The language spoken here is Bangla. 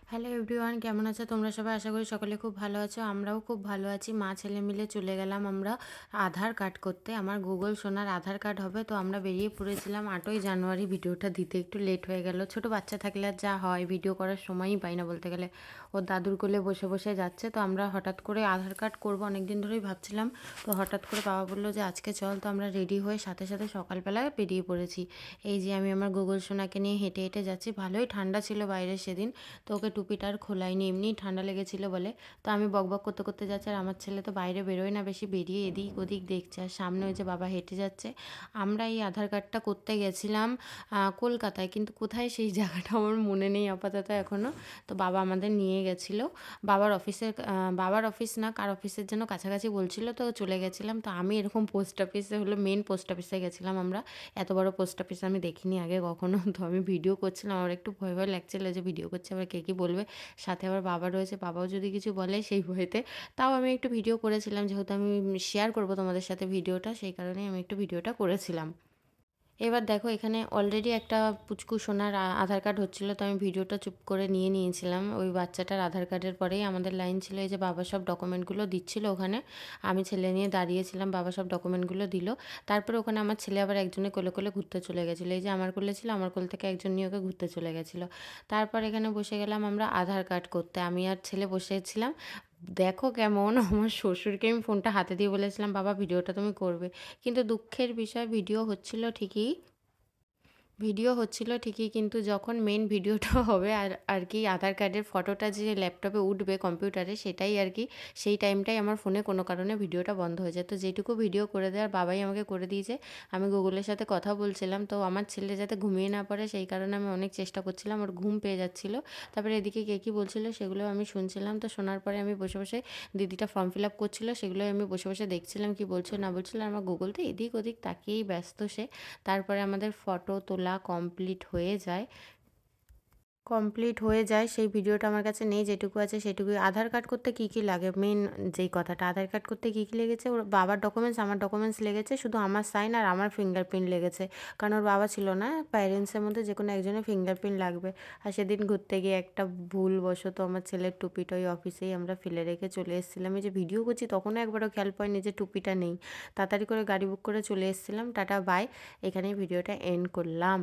হ্যালো এভরিওয়ান, কেমন আছো তোমরা সবাই? আশা করি সকলে খুব ভালো আছো। আমরাও খুব ভালো আছি। মা ছেলে মিলে চলে গেলাম আমরা আধার কার্ড করতে। আমার গুগল সোনার আধার কার্ড হবে, তো আমরা বেরিয়ে পড়েছিলাম 8ই জানুয়ারি। ভিডিওটা দিতে একটু লেট হয়ে গেল। ছোট বাচ্চা থাকলে আর যা হয়, ভিডিও করার সময়ই পাই না বলতে গেলে। ওর দাদুর কোলে বসে বসে যাচ্ছে, তো আমরা হঠাৎ করে আধার কার্ড করবো অনেকদিন ধরেই ভাবছিলাম। তো হঠাৎ করে বাবা বললো যে আজকে চল, তো আমরা রেডি হয়ে সাথে সাথে সকালবেলায় বেরিয়ে পড়েছি। এই যে আমি আমার গুগল সোনাকে নিয়ে হেঁটে হেঁটে যাচ্ছি। ভালোই ঠান্ডা ছিল বাইরে সেদিন, তো ওকে টুপিটা আর খোলাইনি, এমনিই ঠান্ডা লেগেছিলো বলে। তো আমি বকবক করতে করতে যাচ্ছি, আর আমার ছেলে তো বাইরে বেরোয় না বেশি, বেরিয়ে এদিক ওদিক দেখছে। আর সামনে ওই যে বাবা হেঁটে যাচ্ছে। আমরা এই আধার কার্ডটা করতে গেছিলাম কলকাতায়, কিন্তু কোথায় সেই জায়গাটা আমার মনে নেই আপাতত এখনও। তো বাবা আমাদের নিয়ে গেছিলো বাবার অফিস না কার অফিসের জন্য কাছাকাছি বলছিল, তো চলে গেছিলাম। তো আমি এরকম পোস্ট অফিসে হলো মেন পোস্ট অফিসে গেছিলাম আমরা। এত বড় পোস্ট অফিস আমি দেখিনি আগে কখনো। তো আমি ভিডিও করছিলাম, আমার একটু ভয় ভয় লাগছিলো যে ভিডিও করছে আবার কে কী বলবে। সাথে আবার বাবা রয়েছে, বাবাও যদি কিছু বলে সেই ভয়েতে। তাও আমি একটু ভিডিও করেছিলাম, যেহেতু আমি শেয়ার করবো তোমাদের সাথে ভিডিওটা, সেই কারণেই আমি একটু ভিডিওটা করেছিলাম। এবার দেখো, এখানে অলরেডি একটা পুচকু সোনার আধার কার্ড হচ্ছিলো, তো আমি ভিডিওটা চুপ করে নিয়ে নিয়েছিলাম। ওই বাচ্চাটার আধার কার্ডের পরেই আমাদের লাইন ছিল। এই যে বাবা সব ডকুমেন্টগুলো দিচ্ছিলো ওখানে, আমি ছেলে নিয়ে দাঁড়িয়েছিলাম, বাবা সব ডকুমেন্টগুলো দিল। তারপরে ওখানে আমার ছেলে আবার একজনে কোলে কোলে ঘুরতে চলে গেছিলো। এই যে আমার কোলে ছিল, আমার কোল থেকে একজন নিয়ে ওকে ঘুরতে চলে গেছিলো। তারপর এখানে বসে গেলাম আমরা আধার কার্ড করতে। আমি আর ছেলে বসেছিলাম। দেখো কেমন, আমার শ্বশুরকে আমি ফোনটা হাতে দিয়ে বলেছিলাম বাবা ভিডিওটা তুমি করবে, কিন্তু দুঃখের বিষয় ভিডিও হচ্ছিল ঠিকই, কিন্তু যখন মেন ভিডিওটা হবে আর আর কি আধার কার্ডের ফটোটা যে ল্যাপটপে উঠবে কম্পিউটারে, সেটাই আর কি সেই টাইমটাই আমার ফোনে কোনো কারণে ভিডিওটা বন্ধ হয়ে যায়। তো যেটুকু ভিডিও করে দেওয়ার বাবাই আমাকে করে দিয়েছে। আমি গুগলের সাথে কথা বলছিলাম, তো আমার ছেলে যাতে ঘুমিয়ে না পড়ে সেই কারণে আমি অনেক চেষ্টা করছিলাম, ওর ঘুম পেয়ে যাচ্ছিলো। তারপরে এদিকে কে কী বলছিলো সেগুলো আমি শুনছিলাম। তো শোনার পরে আমি বসে বসে, দিদিটা ফর্ম ফিল আপ করছিলো, সেগুলোই আমি বসে বসে দেখছিলাম কি বলছো না বলছিলো। আর আমার গুগলতে এদিক ওদিক তাকিয়েই ব্যস্ত সে। তারপরে আমাদের ফটো তোলা কমপ্লিট হয়ে যায়। সেই ভিডিওটা আমার কাছে নেই, যেটুকু আছে সেটুকুই। আধার কার্ড করতে কী কী লাগে, মেন যেই কথাটা, আধার কার্ড করতে কী কী লেগেছে, ওর বাবার ডকুমেন্টস আমার ডকুমেন্টস লেগেছে, শুধু আমার সাইন আর আমার ফিঙ্গারপ্রিন্ট লেগেছে। কারণ ওর বাবা ছিল না, প্যারেন্টসের মধ্যে যে কোনো একজনের ফিঙ্গারপ্রিন্ট লাগবে। আর সেদিন ঘুরতে গিয়ে একটা ভুলবশত আমার ছেলের টুপিটা ওই অফিসেই আমরা ফেলে রেখে চলে এসেছিলাম। এই যে ভিডিও করছি তখনও একবারও খেয়াল পাইনি যে টুপিটা নেই। তাড়াতাড়ি করে গাড়ি বুক করে চলে এসেছিলাম। টাটা বাই, এখানেই ভিডিওটা এন্ড করলাম।